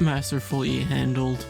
masterfully handled.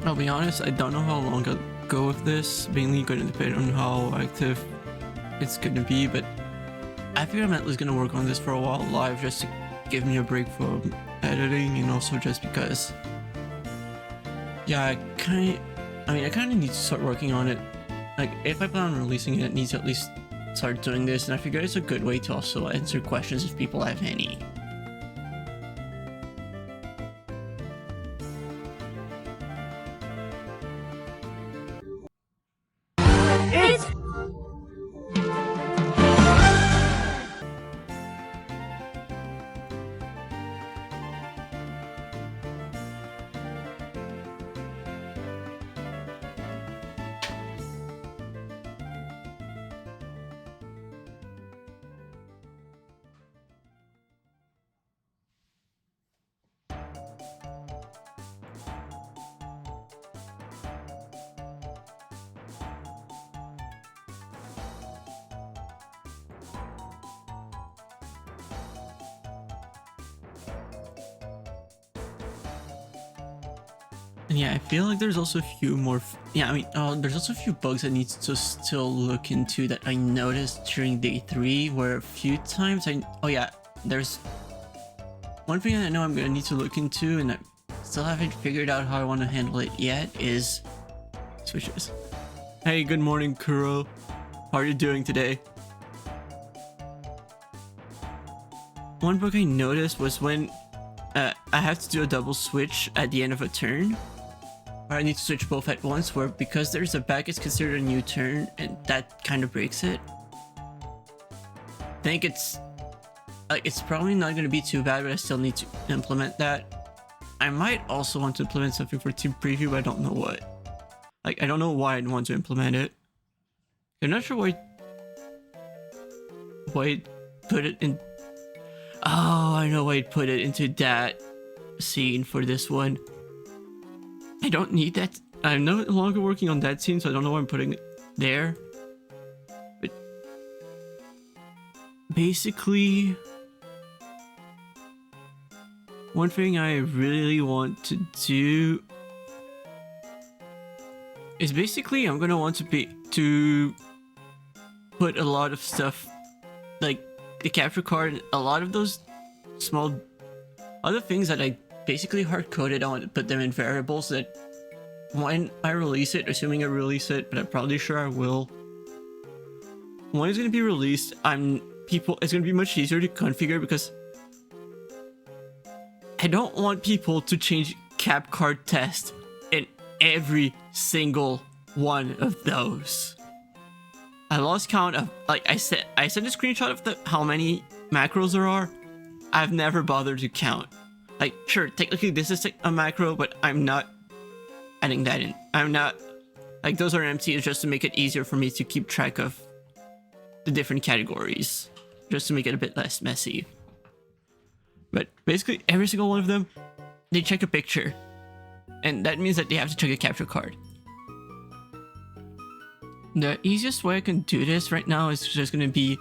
I'll be honest, I don't know how long I'll go with this, mainly going to depend on how active it's going to be, but I figure I'm at least going to work on this for a while live just to give me a break from editing, and also just because, yeah, I kind of need to start working on it. Like, if I plan on releasing it, it needs to at least start doing this, and I figure it's a good way to also answer questions if people have any. And yeah, I feel like there's also a few more. There's also a few bugs I need to still look into that I noticed during day 3, where a few times there's one thing I know I'm gonna need to look into, and I still haven't figured out how I want to handle it yet, is switches. Hey, good morning, Kuro. How are you doing today? One bug I noticed was when I have to do a double switch at the end of a turn. I need to switch both at once, where because there's a back, it's considered a new turn, and that kind of breaks it. I think it's probably not going to be too bad, but I still need to implement that. I might also want to implement something for Team Preview, but I don't know what. Like, I don't know why I'd want to implement it. I'm not sure why I'd put it in. Oh, I know why I'd put it into that scene for this one. I don't need that. I'm no longer working on that scene, so I don't know why I'm putting it there. But basically, one thing I really want to do is basically I'm gonna want to put a lot of stuff, like the capture card, a lot of those small other things that I basically hard-coded. I want to put them in variables that when I release it, assuming I release it, but I'm probably sure I will, when it's going to be released, it's going to be much easier to configure, because I don't want people to change cap card test in every single one of those. I lost count of, like I sent a screenshot of how many macros there are. I've never bothered to count. Like, sure, technically this is a macro, but I'm not adding that in. I'm not, like, those are empty. It's just to make it easier for me to keep track of the different categories, just to make it a bit less messy. But basically, every single one of them, they check a picture, and that means that they have to check a capture card. The easiest way I can do this right now is just going to be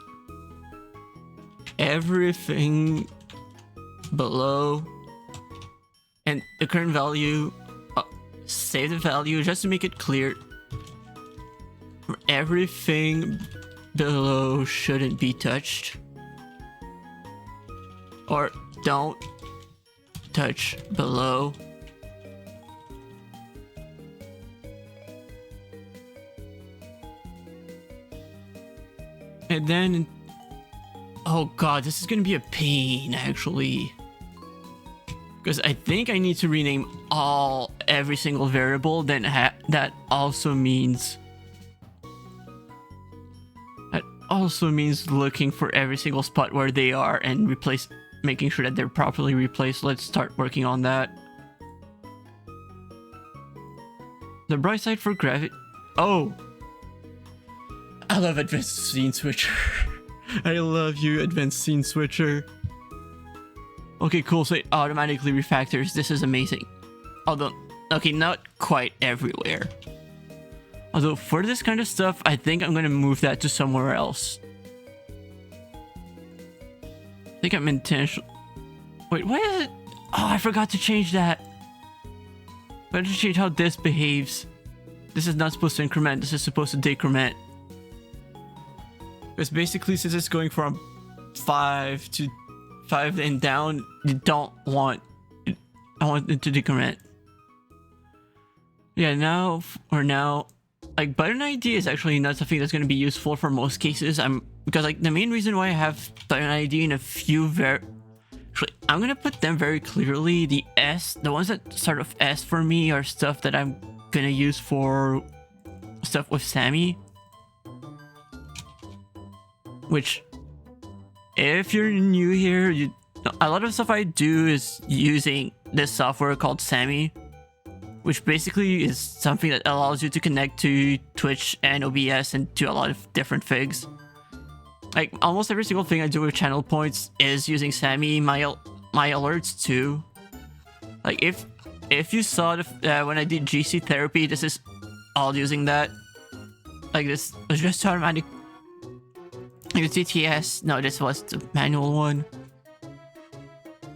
everything below and the current value, save the value, just to make it clear. Everything below shouldn't be touched, or don't touch below. And then, oh god, this is gonna be a pain actually, because I think I need to rename every single variable, then that also means looking for every single spot where they are and making sure that they're properly replaced. Let's start working on that. The bright side for gravity. Oh, I love Advanced Scene Switcher. I love you, Advanced Scene Switcher. Okay, cool. So it automatically refactors. This is amazing. Although, okay, not quite everywhere. Although for this kind of stuff, I think I'm gonna move that to somewhere else. I think I'm intentional. Wait, what is it? Oh, I forgot to change that. I have to change how this behaves. This is not supposed to increment. This is supposed to decrement. Because basically, since it's going from 5 to 5 and down, you don't want it. I want it to decrement. Yeah, now like button ID is actually not something that's going to be useful for most cases. Because like the main reason why I have button ID in a few actually, I'm going to put them very clearly. The ones that start with S for me are stuff that I'm going to use for stuff with Sammy. Which, if you're new here, a lot of stuff I do is using this software called Sammy, which basically is something that allows you to connect to Twitch and OBS and to a lot of different things. Like almost every single thing I do with channel points is using Sammy. My alerts too. Like if you saw when I did GC therapy, this is all using that. Like this was just automatic. The TTS. No, this was the manual one.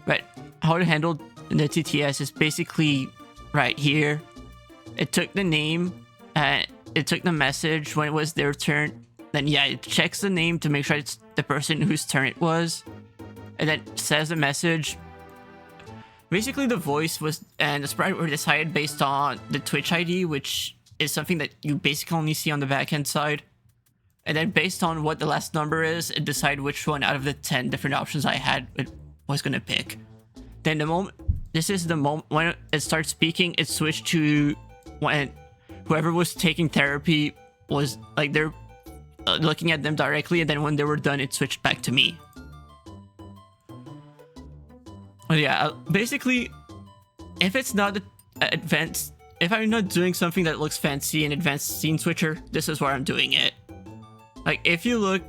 But how to handle the TTS is basically right here. It took the name, it took the message when it was their turn. Then yeah, it checks the name to make sure it's the person whose turn it was, and then says the message. Basically, the voice and the sprite were decided based on the Twitch ID, which is something that you basically only see on the backend side. And then based on what the last number is, it decide which one out of the 10 different options I had it was gonna pick. Then this is the moment when it starts speaking, it switched to when whoever was taking therapy was like they're looking at them directly, and then when they were done, it switched back to me. But yeah, basically, if it's not advanced, if I'm not doing something that looks fancy in Advanced Scene Switcher, this is where I'm doing it. Like, if you look,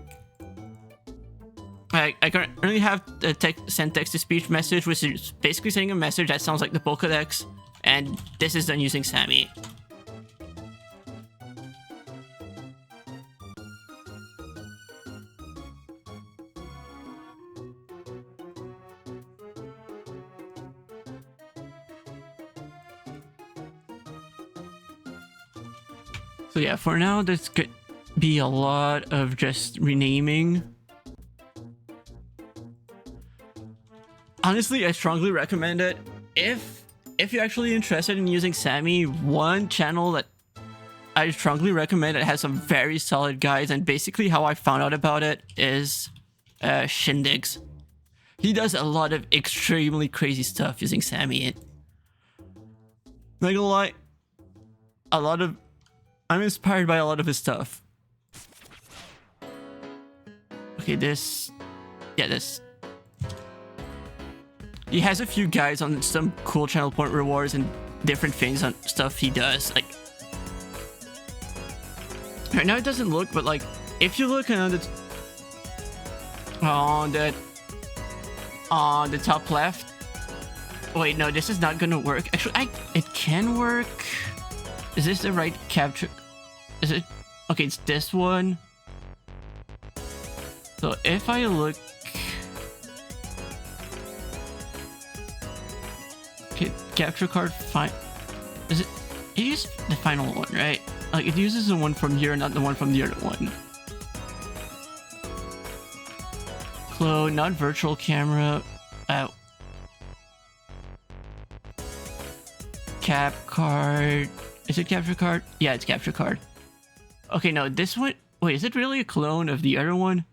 I currently have the send text-to-speech message, which is basically sending a message that sounds like the Pokédex, and this is done using Sammy. So yeah, for now, there's could be a lot of just renaming. Honestly, I strongly recommend it. If you're actually interested in using Sammy, one channel that I strongly recommend, it has some very solid guides, and basically how I found out about it is Shindigs. He does a lot of extremely crazy stuff using Sammy. Not gonna lie, I'm inspired by a lot of his stuff. Okay, this. He has a few guides on some cool channel point rewards and different things on stuff he does. Like, right now it doesn't look, but like, if you look on the top left. Wait, no, this is not gonna work. Actually, it can work. Is this the right capture? Is it? Okay, it's this one. So if I look... Okay, capture card, fine. Is it? It uses the final one, right? Like, it uses the one from here, not the one from the other one. Clone, not virtual camera. Cap card. Is it capture card? Yeah, it's capture card. Okay, no, this one... Wait, is it really a clone of the other one?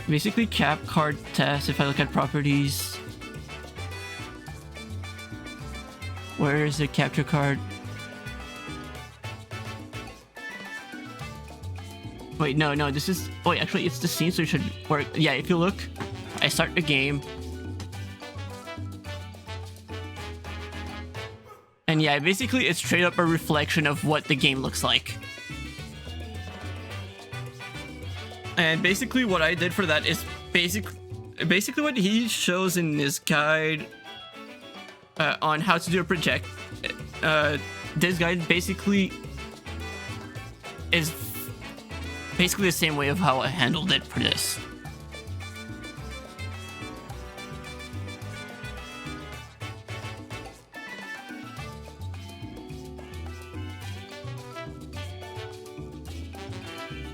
Basically, cap card test. If I look at properties, where is the capture card? Wait, no, this is... Wait, actually, it's the scene, so it should work. Yeah, if you look, I start the game. And yeah, basically, it's straight up a reflection of what the game looks like. And basically, what I did for that is basically what he shows in his guide on how to do a project. This guide basically is basically the same way of how I handled it for this.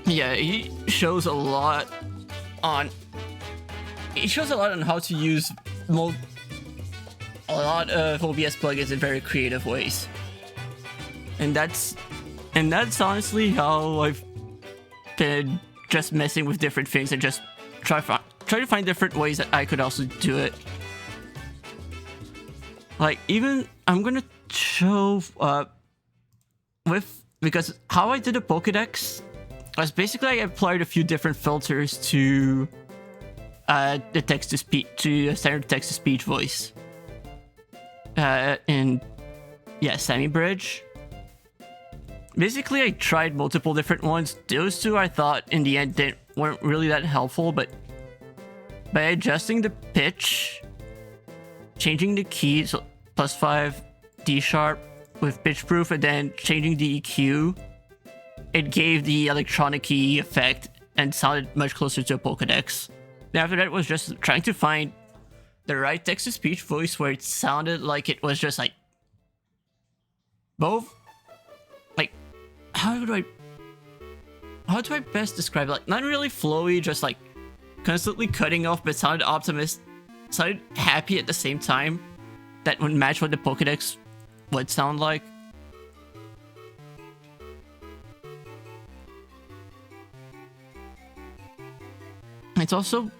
Yeah, he shows a lot on how to use a lot of OBS plugins in very creative ways. And that's honestly how I've been just messing with different things and just try to find different ways that I could also do it. Like, even I'm gonna show because how I did a Pokédex was basically I applied a few different filters to the text-to-speech, to a standard text-to-speech voice in SemiBridge. Basically, I tried multiple different ones. Those two I thought in the end weren't really that helpful, but by adjusting the pitch, changing the key, so +5 D sharp with pitch proof, and then changing the EQ, it gave the electronic key effect and sounded much closer to a Pokédex. Then after that, it was just trying to find the right text-to-speech voice where it sounded like it was just like both. Like, how do I best describe it? Like, not really flowy, just like constantly cutting off, but sounded sounded happy at the same time. That would match what the Pokédex would sound like. It's also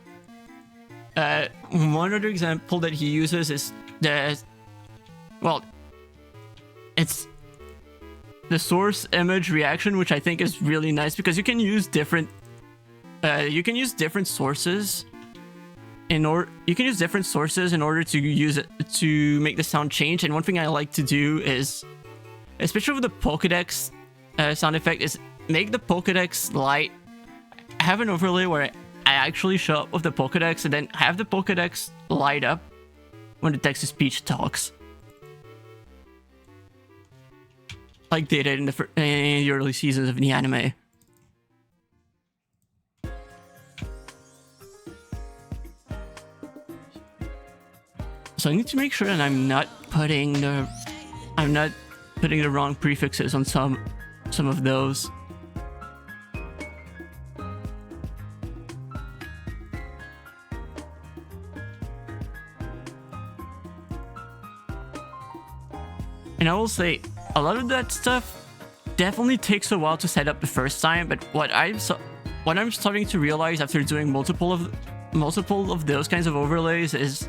one other example that he uses is it's the source image reaction, which I think is really nice because you can use different sources in order to use it to make the sound change. And one thing I like to do is, especially with the Pokédex sound effect, is make the Pokédex light. I have an overlay where I actually show up with the Pokédex and then have the Pokédex light up when the text-to-speech talks, like they did in the early seasons of the anime. So I need to make sure that I'm not putting the wrong prefixes on some of those. And I will say, a lot of that stuff definitely takes a while to set up the first time, but what I'm starting to realize after doing multiple of those kinds of overlays is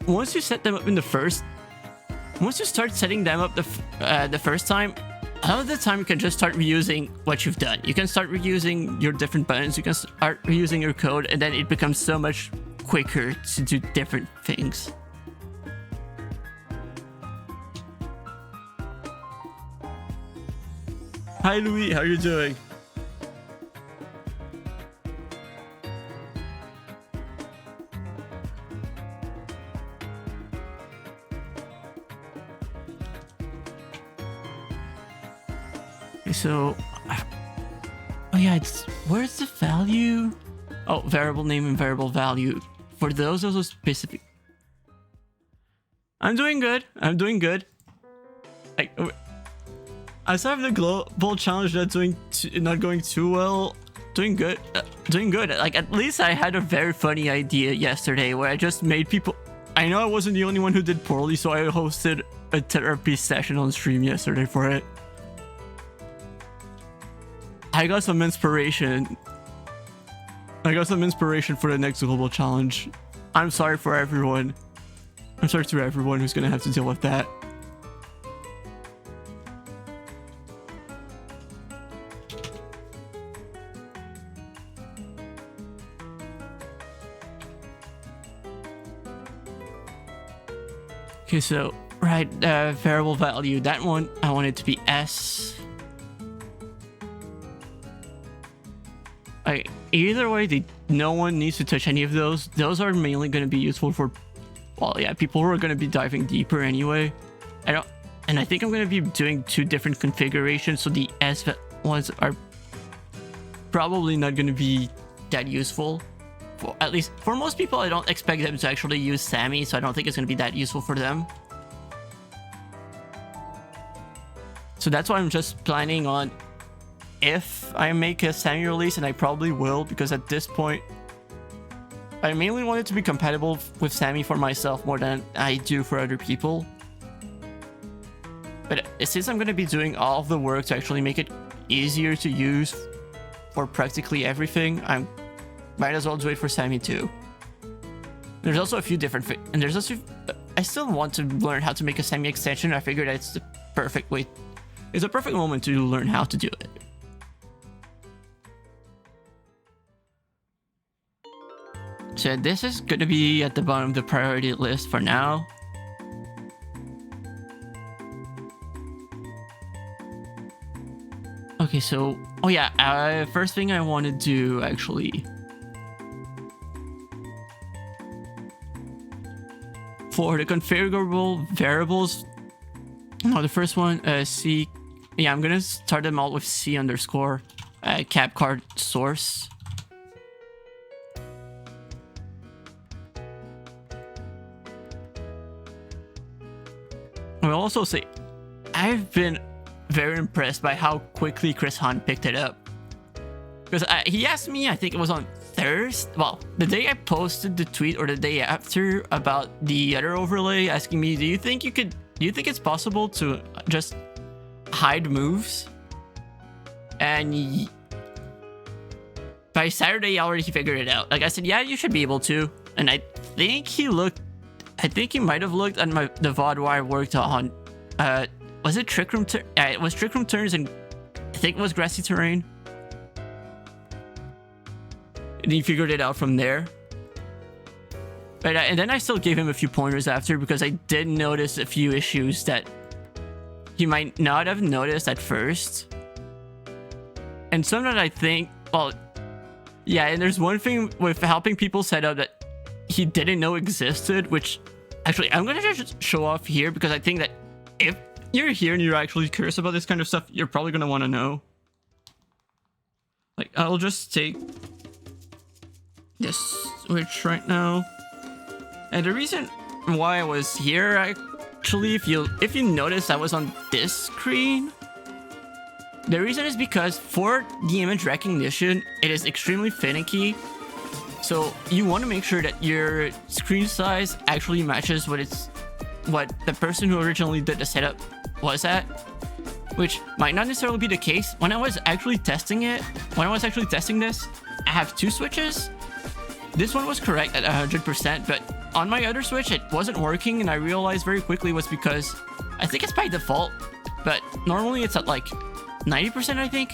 once you set them up once you start setting them up the first time, a lot of the time you can just start reusing what you've done. You can start reusing your different buttons, you can start reusing your code, and then it becomes so much quicker to do different things. Hi Louis, how are you doing? So, oh yeah, where's the value? Oh, variable name and variable value. For those are specific. I'm doing good. Like, aside from the global challenge not going too well, doing good. Like, at least I had a very funny idea yesterday where I just made people. I know I wasn't the only one who did poorly, so I hosted a therapy session on stream yesterday for it. I got some inspiration. I got some inspiration for the next global challenge. I'm sorry for everyone. I'm sorry to everyone who's gonna have to deal with that. Okay, so, right, variable value, that one, I want it to be S. Either way, no one needs to touch any of those. Those are mainly going to be useful for, well, yeah, people who are going to be diving deeper anyway. And I think I'm going to be doing 2 different configurations, so the S ones are probably not going to be that useful. At least for most people, I don't expect them to actually use Sammy, so I don't think it's going to be that useful for them. So that's why I'm just planning on, if I make a Sammy release, and I probably will, because at this point, I mainly want it to be compatible with Sammy for myself more than I do for other people. But since I'm going to be doing all of the work to actually make it easier to use for practically everything, I might as well do it for Sammy too. There's also a few different and there's also, I still want to learn how to make a Sammy extension. I figured that it's the perfect way. It's a perfect moment to learn how to do it. So this is going to be at the bottom of the priority list for now. Okay, so, oh yeah, first thing I want to do actually, for the configurable variables, the first one, C, yeah, I'm going to start them all with C underscore cap card source. I will also say, I've been very impressed by how quickly Chris Hunt picked it up. Because he asked me, I think it was on Thursday, well, the day I posted the tweet or the day after about the other overlay, asking me, do you think it's possible to just hide moves? And by Saturday, he already figured it out. Like I said, yeah, you should be able to. And I think he might have looked at the VOD where I worked on, was it Trick Room? It was Trick Room Turns, and I think it was Grassy Terrain. And he figured it out from there. But and then I still gave him a few pointers after, because I did notice a few issues that he might not have noticed at first. And some that I think, well, yeah, and there's one thing with helping people set up that he didn't know existed, which actually I'm gonna just show off here, because I think that if you're here and you're actually curious about this kind of stuff, you're probably gonna want to know. Like, I'll just take this switch right now, and the reason why I was here, actually, if you notice I was on this screen, the reason is because for the image recognition, it is extremely finicky. So you want to make sure that your screen size actually matches what the person who originally did the setup was at, which might not necessarily be the case. When I was actually testing this, I have 2 switches. This one was correct at 100%, but on my other switch, it wasn't working, and I realized very quickly was because, I think it's by default, but normally it's at like 90%, I think.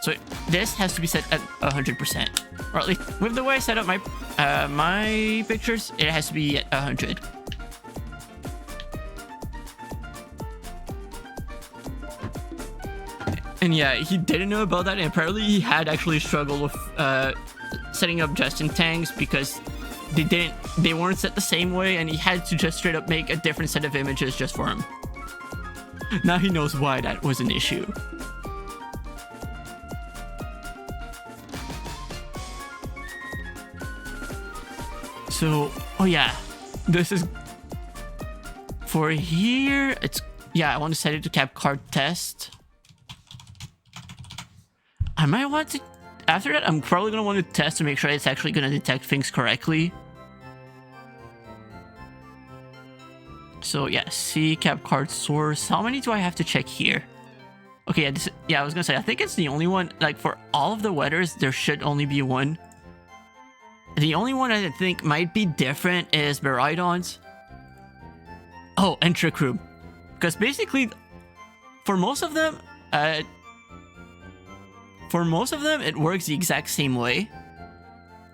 So this has to be set at 100%, or at least with the way I set up my pictures, it has to be at 100. And yeah, he didn't know about that, and apparently he had actually struggled with setting up Justin tanks, because they weren't set the same way, and he had to just straight up make a different set of images just for him. Now he knows why that was an issue. So, oh yeah, this is for here. I want to set it to cap card test. I might want to, after that, I'm probably going to want to test to make sure it's actually going to detect things correctly. So yeah, C cap card source. How many do I have to check here? Okay, yeah, I was gonna say, I think it's the only one, like, for all of the weathers, there should only be one. The only one I think might be different is Miraidon's. Oh, and Trick Room. Because basically, for most of them, it works the exact same way.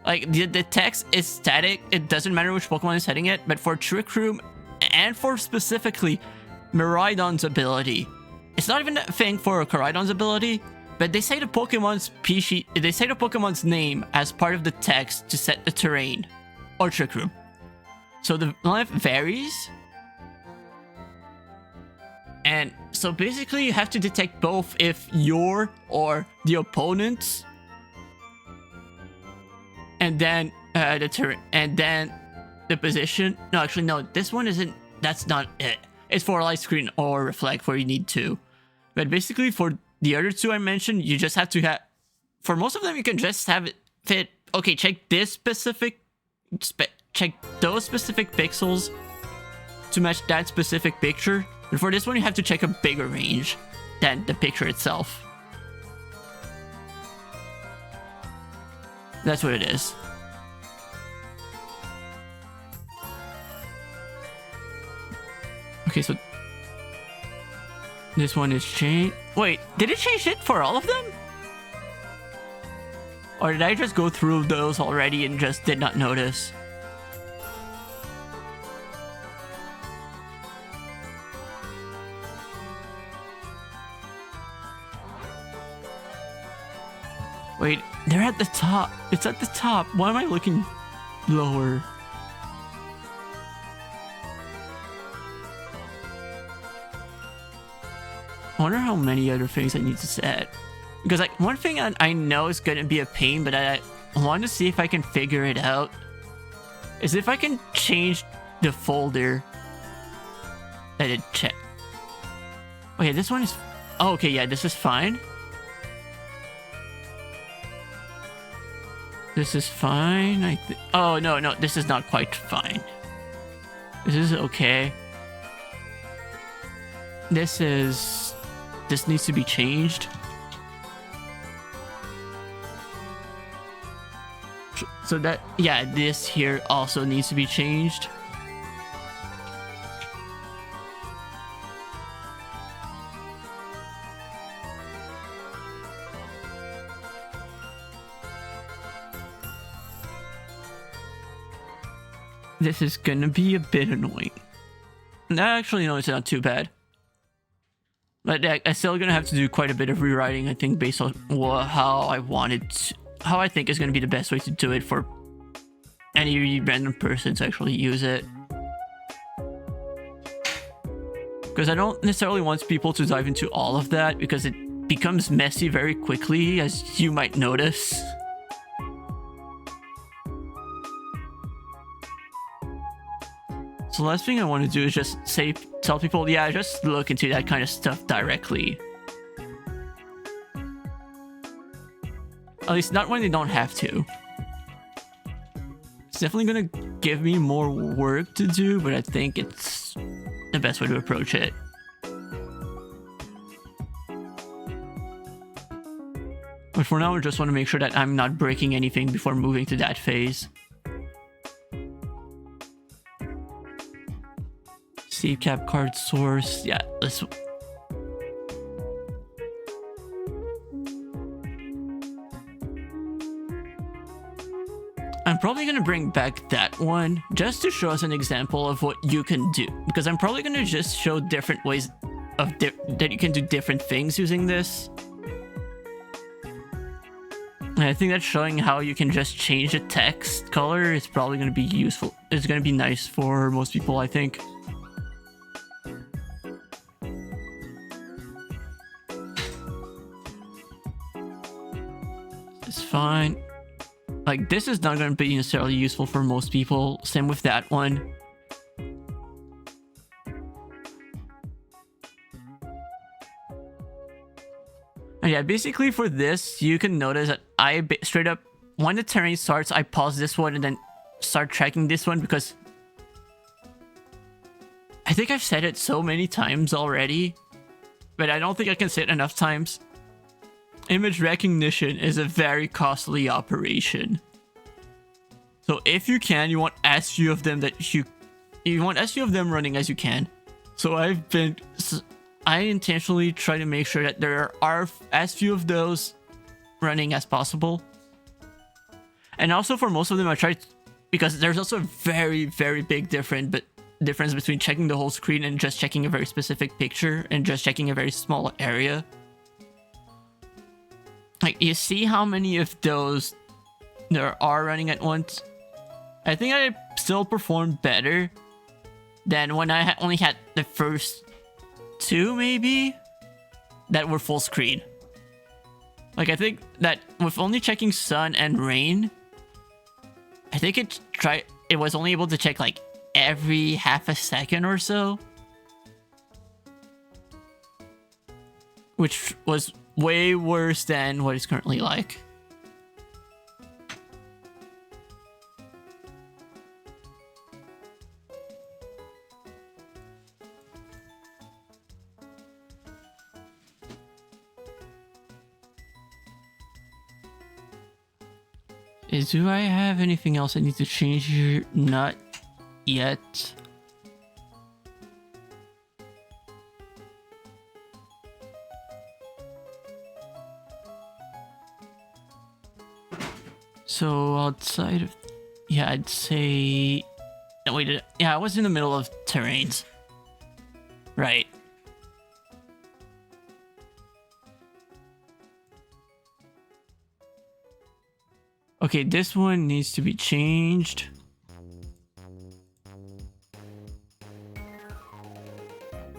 Like, the text is static, it doesn't matter which Pokemon is setting it, but for Trick Room, and for specifically Miraidon's ability, it's not even a thing for Koraidon's ability, but they say the Pokemon's name as part of the text to set the terrain, or Trick Room. So the length varies. And so basically you have to detect both if your or the opponent's, and then the terrain, and then the position. No, actually no, this one isn't, that's not it. It's for Light Screen or Reflect where you need to. But basically for the other two I mentioned, you just have to have, for most of them you can just have it fit, okay, check this specific, check those specific pixels to match that specific picture. But for this one you have to check a bigger range than the picture itself. That's what it is. Okay, so this one is changed. Wait, did it change it for all of them? Or did I just go through those already and just did not notice? Wait, they're at the top. It's at the top. Why am I looking lower? I wonder how many other things I need to set. Because like one thing I know is going to be a pain, but I want to see if I can figure it out, is if I can change the folder that it checked. Okay, this one is... Oh, okay, yeah, this is fine. This is fine. Oh, no, this is not quite fine. This is okay. This needs to be changed. So that, yeah, this here also needs to be changed. This is gonna be a bit annoying. Actually, no, it's not too bad. But I'm still gonna have to do quite a bit of rewriting, I think, based on how I think is gonna be the best way to do it for any random person to actually use it. Because I don't necessarily want people to dive into all of that, because it becomes messy very quickly, as you might notice. So the last thing I want to do is just tell people, yeah, just look into that kind of stuff directly. At least not when they don't have to. It's definitely gonna give me more work to do, but I think it's the best way to approach it. But for now, I just want to make sure that I'm not breaking anything before moving to that phase. Save cap card source. Yeah, let's... I'm probably going to bring back that one just to show us an example of what you can do. Because I'm probably going to just show different ways of that you can do different things using this. And I think that showing how you can just change the text color is probably going to be useful. It's going to be nice for most people, I think. It's fine. Like, this is not going to be necessarily useful for most people. Same with that one. And yeah, basically for this, you can notice that I straight up, when the terrain starts, I pause this one and then start tracking this one, because I think I've said it so many times already, but I don't think I can say it enough times. Image recognition is a very costly operation. So if you can, you want as few of them running as you can. So I intentionally try to make sure that there are as few of those running as possible. And also for most of them, I try to, because there's also a very, very big difference between checking the whole screen and just checking a very specific picture and just checking a very small area. Like, you see how many of those there are running at once? I think I still performed better than when I only had the first two, maybe, that were full screen. Like, I think that with only checking sun and rain, I think it was only able to check like every half a second or so, which was way worse than what it's currently like. Do I have anything else I need to change here? Not yet. So outside of... Yeah, I'd say... No, wait, yeah, I was in the middle of terrains. Right. Okay, this one needs to be changed.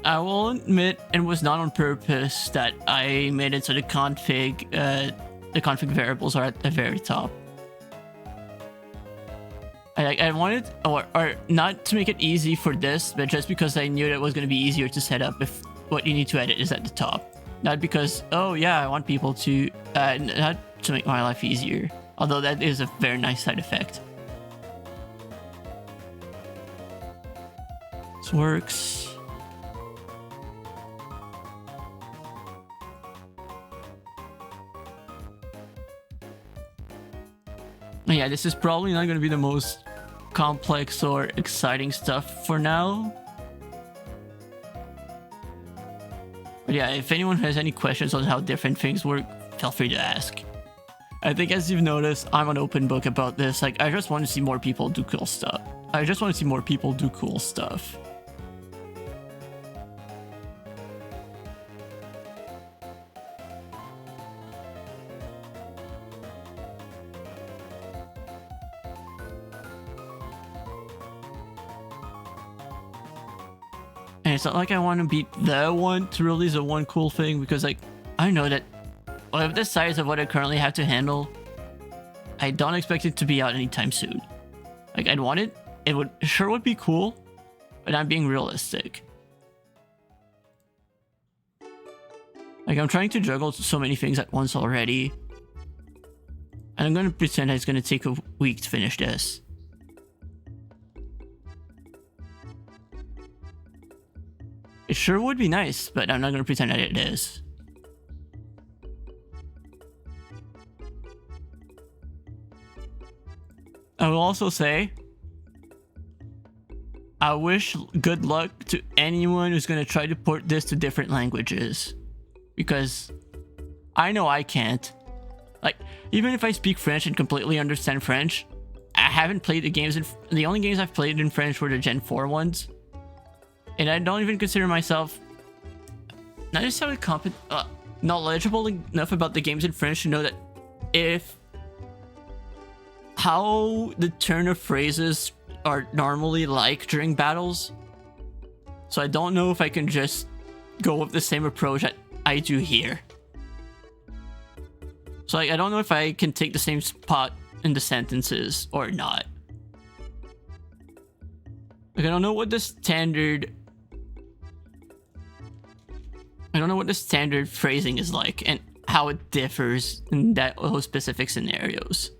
I will admit it was not on purpose that I made it so the config variables are at the very top. I wanted, or not to make it easy for this, but just because I knew that it was going to be easier to set up if what you need to edit is at the top. Not because, oh yeah, I want people to, not to make my life easier. Although that is a very nice side effect. This works. Yeah, this is probably not going to be the most complex or exciting stuff for now. But yeah, if anyone has any questions on how different things work, feel free to ask. I think as you've noticed, I'm an open book about this. Like, I just want to see more people do cool stuff. And it's not like I want to be the one to release a one cool thing, because like, I know that with the size of what I currently have to handle, I don't expect it to be out anytime soon. Like, I'd want it. It would be cool, but I'm being realistic. Like, I'm trying to juggle so many things at once already. And I'm gonna pretend it's gonna take a week to finish this. It sure would be nice, but I'm not gonna pretend that it is. I will also say, I wish good luck to anyone who's going to try to port this to different languages. Because I know I can't. Like, even if I speak French and completely understand French, I haven't played the games the only games I've played in French were the Gen 4 ones. And I don't even consider myself not necessarily knowledgeable enough about the games in French to know that how the turn of phrases are normally like during battles. So I don't know if I can just go with the same approach that I do here. So like, I don't know if I can take the same spot in the sentences or not. Like, I don't know what the standard phrasing is like and how it differs in those specific scenarios.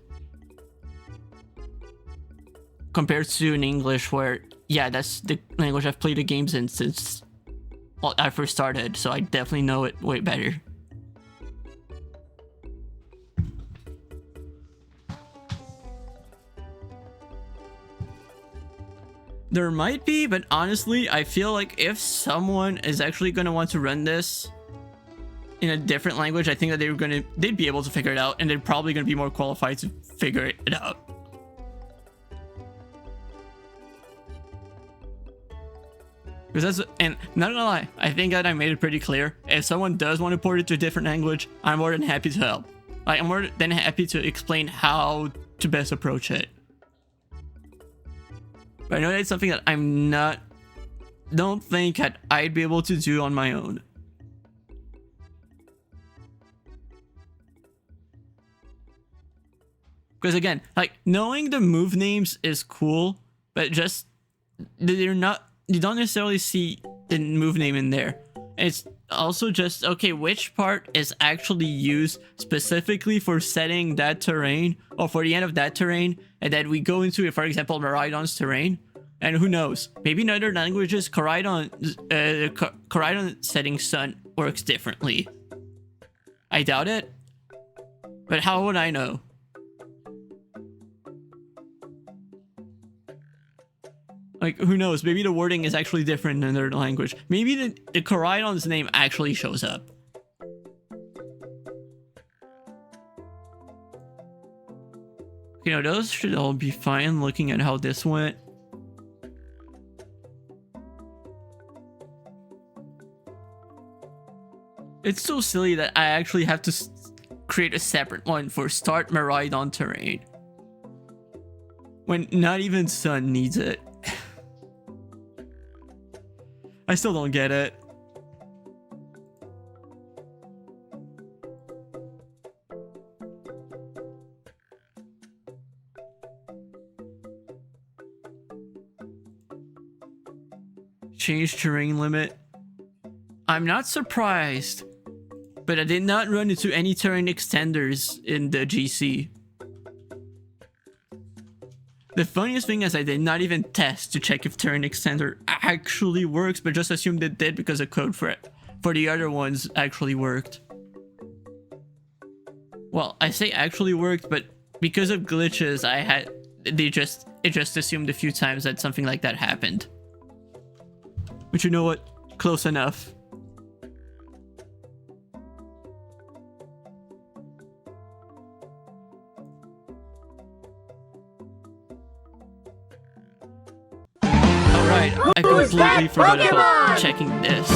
Compared to in English, where, yeah, that's the language I've played the games in since well, I first started, so I definitely know it way better. There might be, but honestly, I feel like if someone is actually going to want to run this in a different language, I think that they'd be able to figure it out, and they're probably going to be more qualified to figure it out. Because that's, and not gonna lie, I think that I made it pretty clear. If someone does want to port it to a different language, I'm more than happy to help. Like, I'm more than happy to explain how to best approach it. But I know that's something that don't think that I'd be able to do on my own. Because again, like, knowing the move names is cool, but just you don't necessarily see the move name in there. It's also just, okay, which part is actually used specifically for setting that terrain or for the end of that terrain, and then we go into, for example, Miraidon's terrain. And who knows, maybe in other languages Koraidon setting sun works differently. I doubt it, but how would I know? Like, who knows? Maybe the wording is actually different in their language. Maybe the Koraidon's name actually shows up. You know, those should all be fine looking at how this went. It's so silly that I actually have to create a separate one for start Miraidon terrain, when not even Sun needs it. I still don't get it. Change terrain limit. I'm not surprised, but I did not run into any terrain extenders in the GC. The funniest thing is I did not even test to check if terrain extender actually works, but just assumed it did because the code for the other ones actually worked. Well, I say actually worked, but because of glitches, it just assumed a few times that something like that happened. But you know what? Close enough. Alright, I completely forgot about checking this.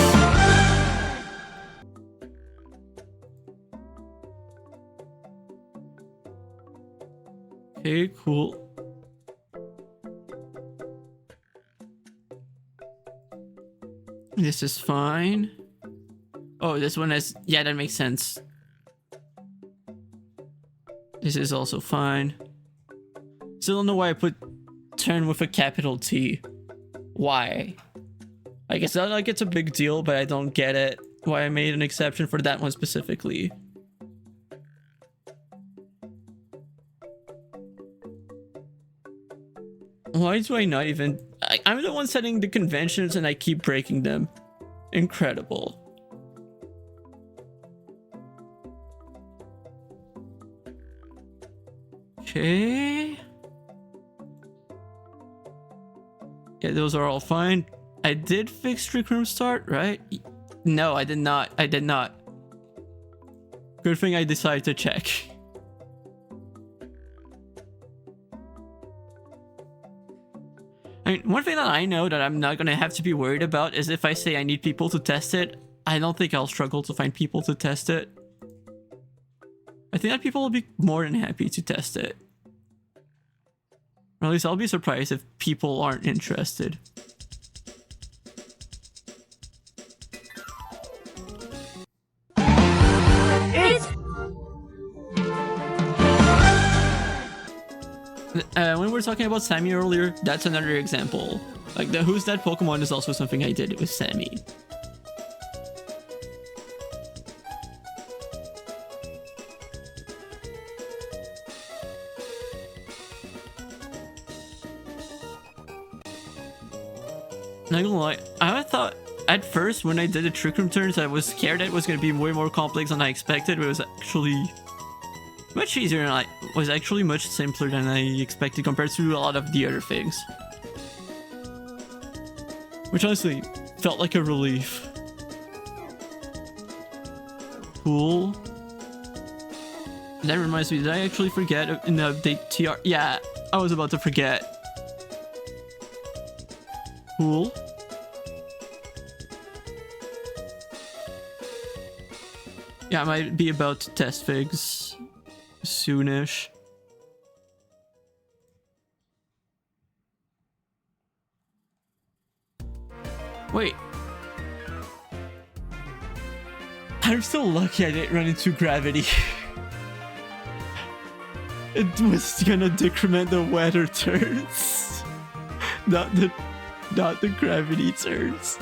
Okay, cool. This is fine. Oh, this one is... yeah, that makes sense. This is also fine. Still don't know why I put turn with a capital T. Why? I guess not like it's a big deal, but I don't get it. Why I made an exception for that one specifically. Why do I not even... I'm the one setting the conventions and I keep breaking them. Incredible. Okay. Yeah, those are all fine. I did fix Trick Room Start, right? No, I did not. I did not. Good thing I decided to check. I mean, one thing that I know that I'm not gonna have to be worried about is if I say I need people to test it, I don't think I'll struggle to find people to test it. I think that people will be more than happy to test it. Or at least I'll be surprised if people aren't interested. When we were talking about Sammy earlier, that's another example. Like the Who's That Pokemon is also something I did with Sammy. Not gonna lie, I thought at first when I did the Trick Room turns, I was scared that it was going to be way more complex than I expected, but it was actually much easier and I was actually much simpler than I expected compared to a lot of the other things. Which honestly felt like a relief. Cool. That reminds me, did I actually forget in the update TR? Yeah, I was about to forget. Cool. Yeah, I might be about to test figs soonish. Wait. I'm so lucky I didn't run into gravity. It was gonna decrement the weather turns. Not the gravity turns.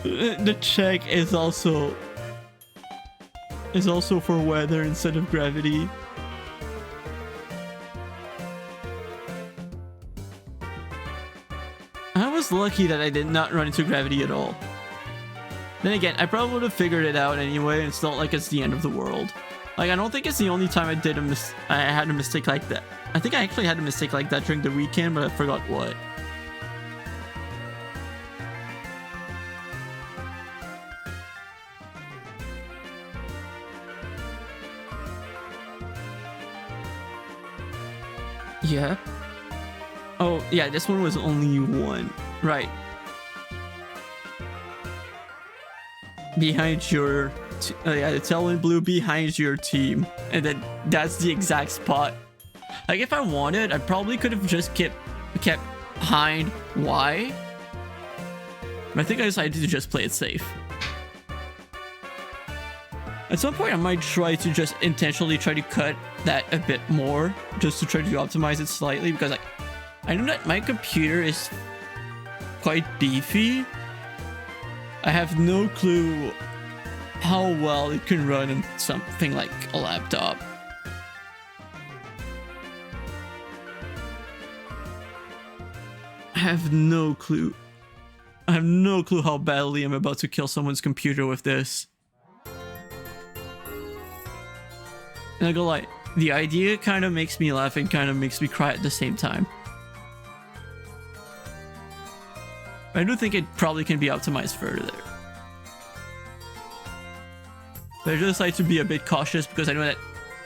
The check is also for weather instead of gravity. I was lucky that I did not run into gravity at all. Then again, I probably would have figured it out anyway. It's not like it's the end of the world. Like, I don't think it's the only time I had a mistake like that. I think I actually had a mistake like that during the weekend, but I forgot what. Yeah. Oh, yeah, this one was only one. Right. Behind your... yeah, it's all in blue behind your team. And then that's the exact spot. Like, if I wanted, I probably could have just kept behind Y. But I think I decided to just play it safe. At some point, I might try to just intentionally try to cut that a bit more. Just to try to optimize it slightly. Because I know that my computer is quite beefy. I have no clue how well it can run on something like a laptop. I have no clue. I have no clue how badly I'm about to kill someone's computer with this. And I go like, the idea kind of makes me laugh and kind of makes me cry at the same time. I do think it probably can be optimized further. But I just like to be a bit cautious because I know that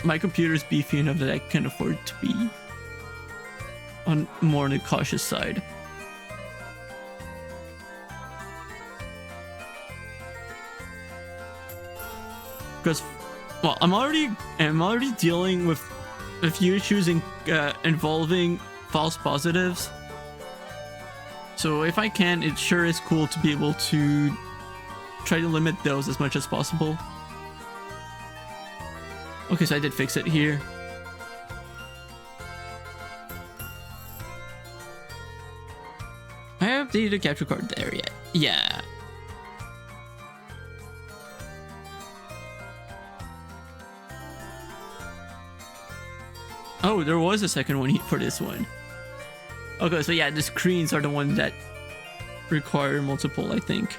my computer is beefy enough that I can afford to be on more on the cautious side. Because, well, I'm already dealing with a few issues involving false positives. So if I can, it sure is cool to be able to try to limit those as much as possible. Okay, so I did fix it here. I updated the capture card there yet. Yeah. Oh, there was a second one for this one. Okay, so yeah, the screens are the ones that require multiple, I think.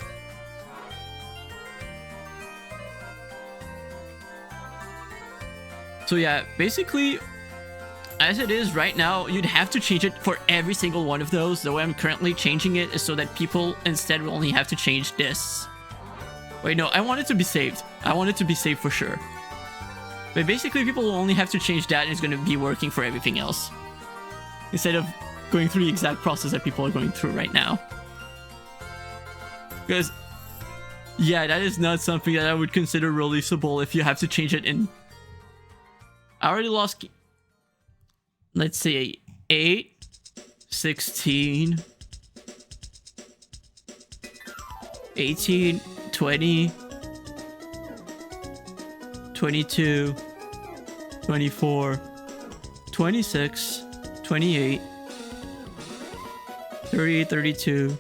So yeah, basically, as it is right now, you'd have to change it for every single one of those. The way I'm currently changing it is so that people instead will only have to change this. Wait, no, I want it to be saved. I want it to be saved for sure. But basically, people will only have to change that and it's going to be working for everything else. Instead of going through the exact process that people are going through right now. Because, yeah, that is not something that I would consider releasable if you have to change it in... I already lost... Let's see, 8, 16, 18, 20, 22, 24, 26, 28, 30, 32,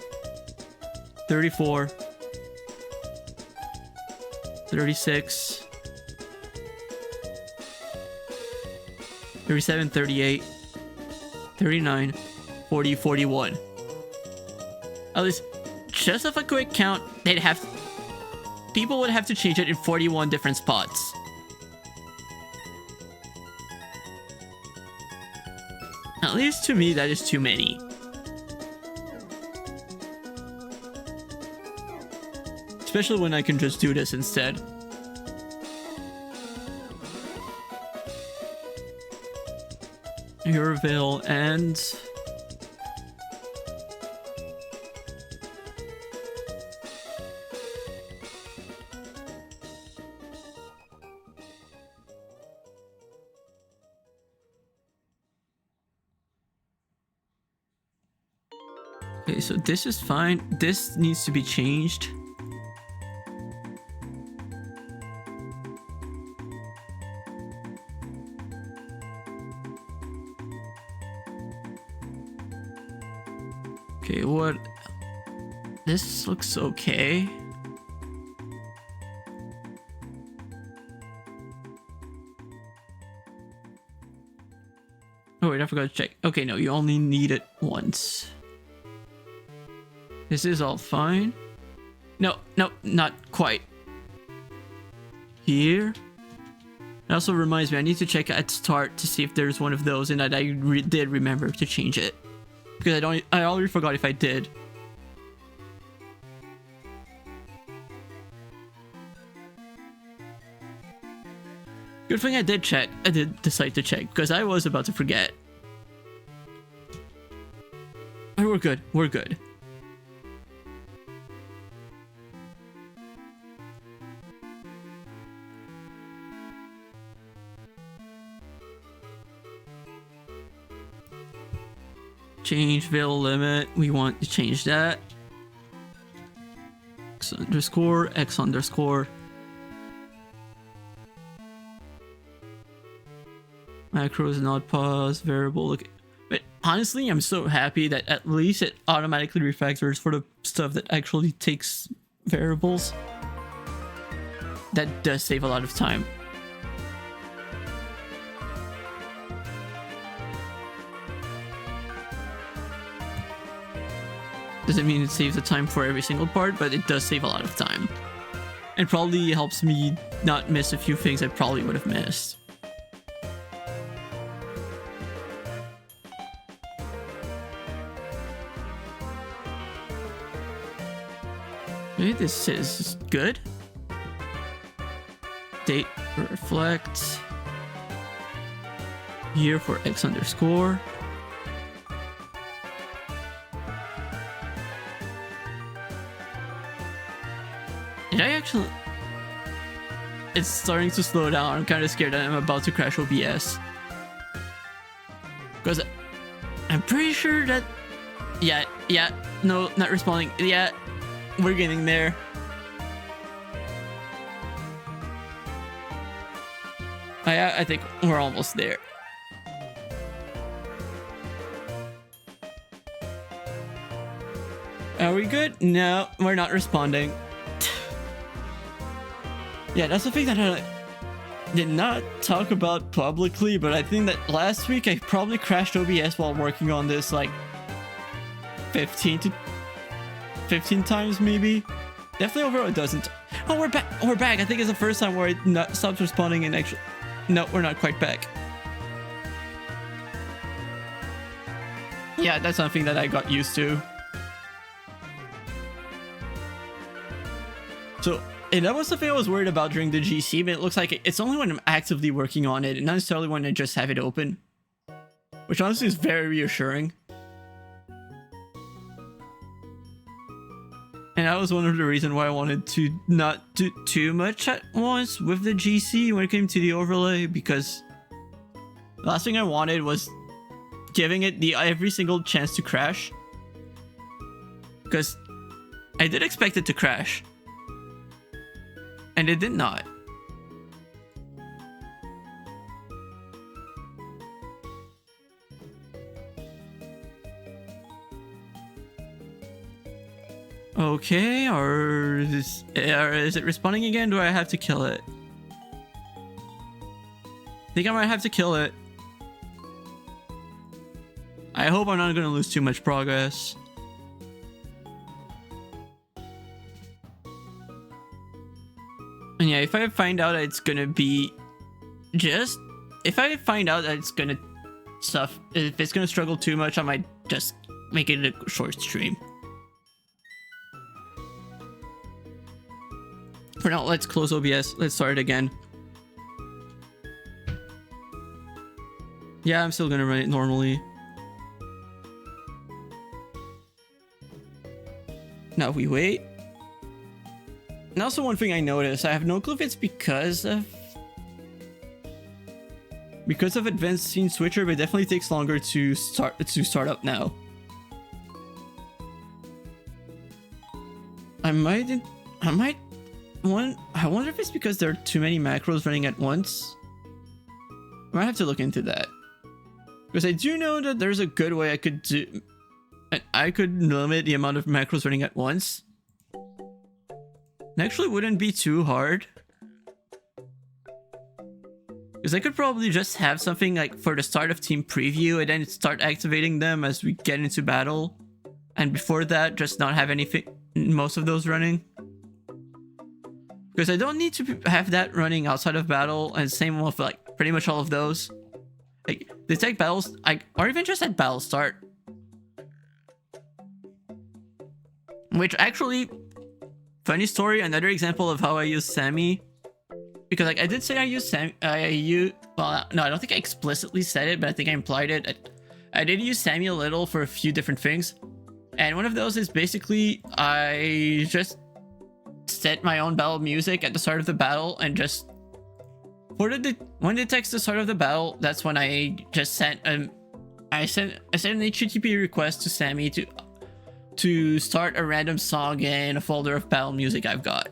34, 36, 37, 38, 39, 40, 41. At least, just of a quick count, people would have to change it in 41 different spots. At least to me, that is too many. Especially when I can just do this instead. Urville and... Okay, so this is fine. This needs to be changed. Okay, what? This looks okay. Oh wait, I forgot to check. Okay, no, you only need it once. This is all fine. No, not quite. Here. It also reminds me, I need to check at start to see if there's one of those, and that I did remember to change it. Because I already forgot if I did. Good thing I did check. I did decide to check, because I was about to forget. But we're good. We're good. Change veil limit. We want to change that. X underscore, X underscore. Macros not pause, variable. Okay. But honestly, I'm so happy that at least it automatically refactors for the stuff that actually takes variables. That does save a lot of time. Doesn't mean it saves the time for every single part, but it does save a lot of time. And probably helps me not miss a few things I probably would have missed. Okay, this is good. Date reflect. Year for X underscore. Did I actually... It's starting to slow down. I'm kind of scared that I'm about to crash OBS. Because I'm pretty sure that... Yeah, no, not responding. Yeah, we're getting there. I think we're almost there. Are we good? No, we're not responding. Yeah, that's the thing that I did not talk about publicly, but I think that last week I probably crashed OBS while working on this like 15 times maybe. Definitely over a dozen. Oh, we're back. We're back. I think it's the first time where it stopped responding and actually... No, we're not quite back. Yeah, that's something that I got used to. So... And that was something I was worried about during the GC, but it looks like it's only when I'm actively working on it, and not necessarily when I just have it open. Which honestly is very reassuring. And that was one of the reasons why I wanted to not do too much at once with the GC when it came to the overlay, because the last thing I wanted was giving it every single chance to crash. Because I did expect it to crash. And it did not. Okay, or is it responding again? Do I have to kill it? I think I might have to kill it. I hope I'm not gonna lose too much progress. And yeah, if I find out that it's gonna be just... If I find out that it's gonna if it's gonna struggle too much, I might just make it a short stream. For now, let's close OBS. Let's start again. Yeah, I'm still gonna run it normally. Now we wait. And also one thing I noticed, I have no clue if it's because of advanced scene switcher, but it definitely takes longer to start up now. I wonder if it's because there are too many macros running at once. I might have to look into that. Because I do know that there's a good way I could limit the amount of macros running at once. It actually wouldn't be too hard. Because I could probably just have something like for the start of team preview and then start activating them as we get into battle. And before that, just not have anything, most of those running. Because I don't need to have that running outside of battle, and same with like pretty much all of those. Like detect battles, or even just at battle start. Which actually, funny story, another example of how I use Sammy. Because like I did say I use Sammy, well, no, I don't think I explicitly said it, but I think I implied it. I did use Sammy a little for a few different things. And one of those is basically, I just set my own battle music at the start of the battle and just... when it detects the start of the battle, that's when I just sent I sent an HTTP request to Sammy to start a random song in a folder of battle music I've got.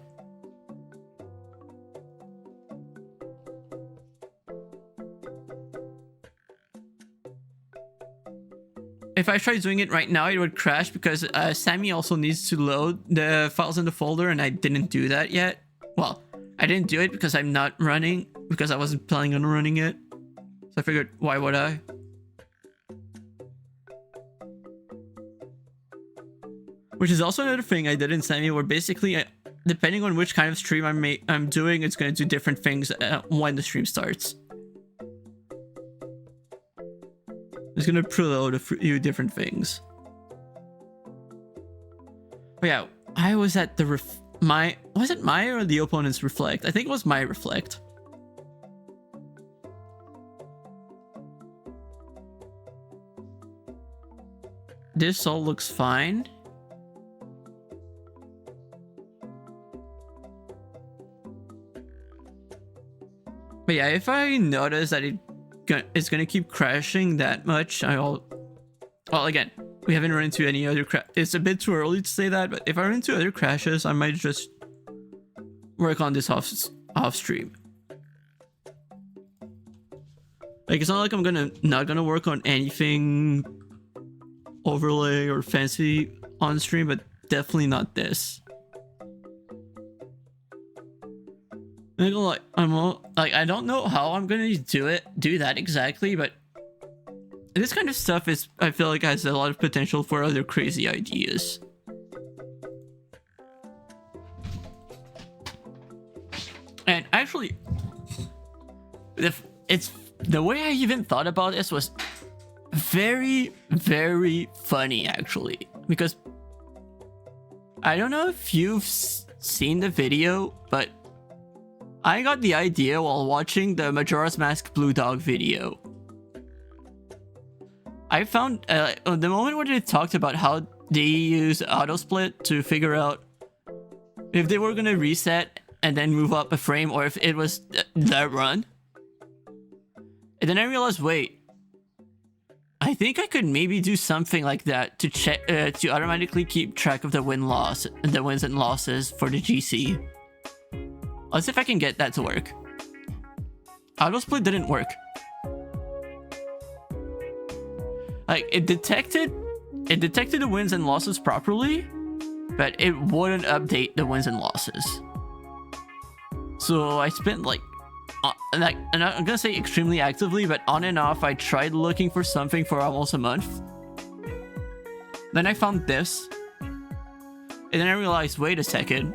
If I tried doing it right now, it would crash because Sammy also needs to load the files in the folder, and I didn't do that yet. Well, I didn't do it because I'm not running, because I wasn't planning on running it. So I figured, why would I? Which is also another thing I did in Sammy, where basically, depending on which kind of stream I'm doing, it's going to do different things when the stream starts. It's gonna preload a few different things. But yeah, I was at the was it my or the opponent's reflect? I think it was my reflect. This all looks fine. But yeah, if I notice that it's gonna keep crashing that much, well, again, we haven't run into any other it's a bit too early to say that, but if I run into other crashes, I might just work on this off stream. Like, it's not like I'm not gonna work on anything overlay or fancy on stream, but definitely not this. I don't know how I'm gonna do that exactly, but this kind of stuff I feel like has a lot of potential for other crazy ideas. And actually, the way I even thought about this was very, very funny, actually, because I don't know if you've seen the video, but I got the idea while watching the Majora's Mask Blue Dog video. I found the moment where they talked about how they use autosplit to figure out if they were gonna reset and then move up a frame, or if it was the run. And then I realized, wait, I think I could maybe do something like that to check to automatically keep track of the wins and losses for the GC. Let's see if I can get that to work. Autosplit didn't work. Like, it detected the wins and losses properly, but it wouldn't update the wins and losses. So I spent like and I'm gonna say extremely actively, but on and off, I tried looking for something for almost a month. Then I found this. And then I realized, wait a second.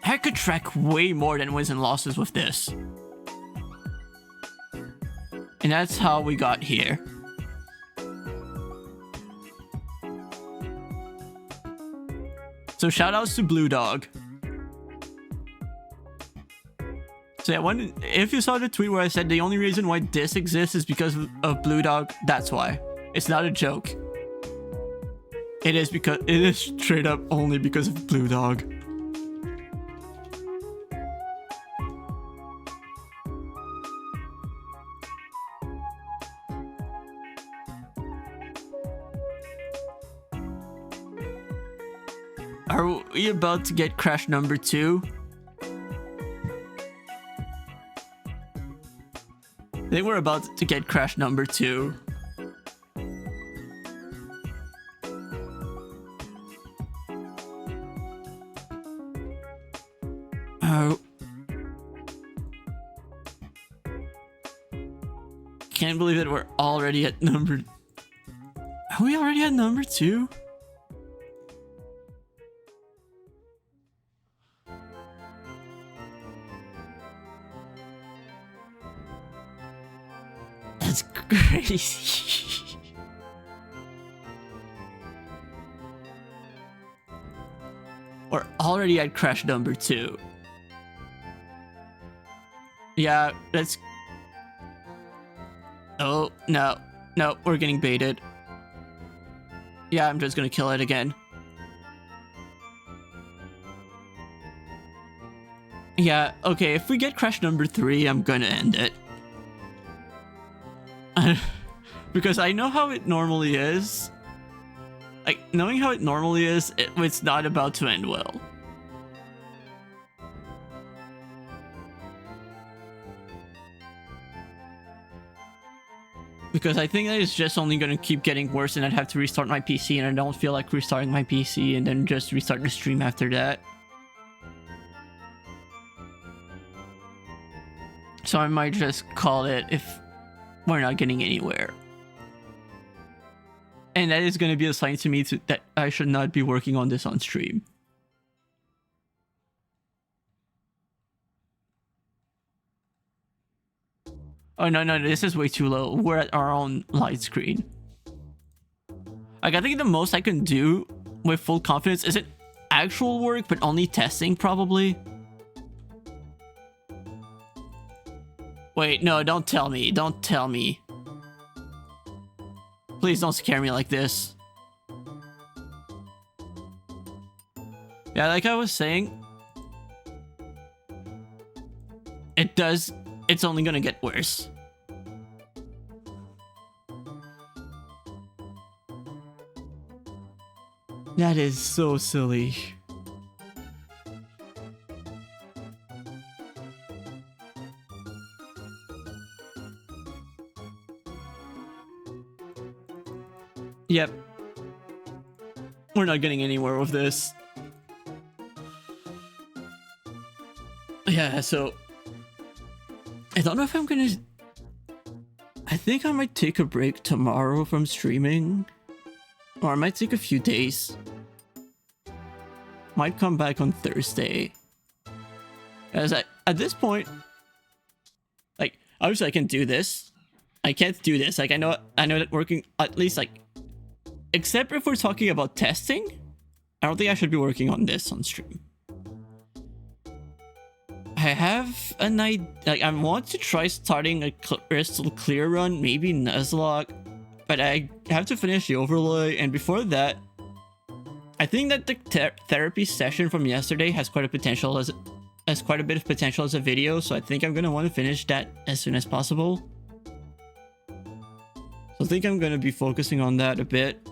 I could track way more than wins and losses with this. And that's how we got here. So shoutouts to Blue Dog. So yeah, if you saw the tweet where I said the only reason why this exists is because of Blue Dog, that's why. It's not a joke. It is straight up only because of Blue Dog. Are we about to get crash number 2? I think we're about to get crash number 2. Oh. Can't believe that we're already at number... Are we already at number 2? That's crazy. We're already at crash number 2. Yeah, that's... Oh, no. No, we're getting baited. Yeah, I'm just gonna kill it again. Yeah, okay, if we get crash number 3, I'm gonna end it. Because I know how it normally is. Like, knowing how it normally is, it's not about to end well. Because I think that it's just only going to keep getting worse and I'd have to restart my PC, and I don't feel like restarting my PC and then just restart the stream after that. So I might just call it if we're not getting anywhere. And that is going to be a sign to me that I should not be working on this on stream. Oh, no, this is way too low. We're at our own light screen. Like, I think the most I can do with full confidence isn't actual work, but only testing, probably. Wait, no, don't tell me. Don't tell me. Please don't scare me like this. Yeah, like I was saying, it's only gonna get worse. That is so silly. Yep. We're not getting anywhere with this. Yeah, so I don't know if I'm gonna... I think I might take a break tomorrow from streaming. Or I might take a few days. Might come back on Thursday. As at this point, like, obviously I can do this. I can't do this. Like, I know that working, at least, like, except if we're talking about testing, I don't think I should be working on this on stream. I have a night, like, I want to try starting a Crystal Clear run, maybe Nuzlocke, but I have to finish the overlay, and before that, I think that the therapy session from yesterday has quite a potential as quite a bit of potential as a video, so I think I'm gonna want to finish that as soon as possible. So I think I'm gonna be focusing on that a bit.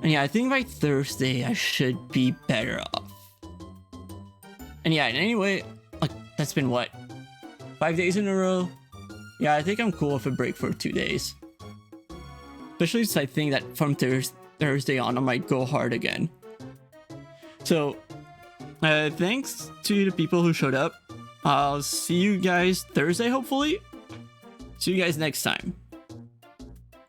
And yeah, I think by Thursday I should be better off. And yeah, anyway, like, that's been what? 5 days in a row? Yeah, I think I'm cool with a break for 2 days. Especially since I think that from Thursday on I might go hard again. So, thanks to the people who showed up. I'll see you guys Thursday, hopefully. See you guys next time.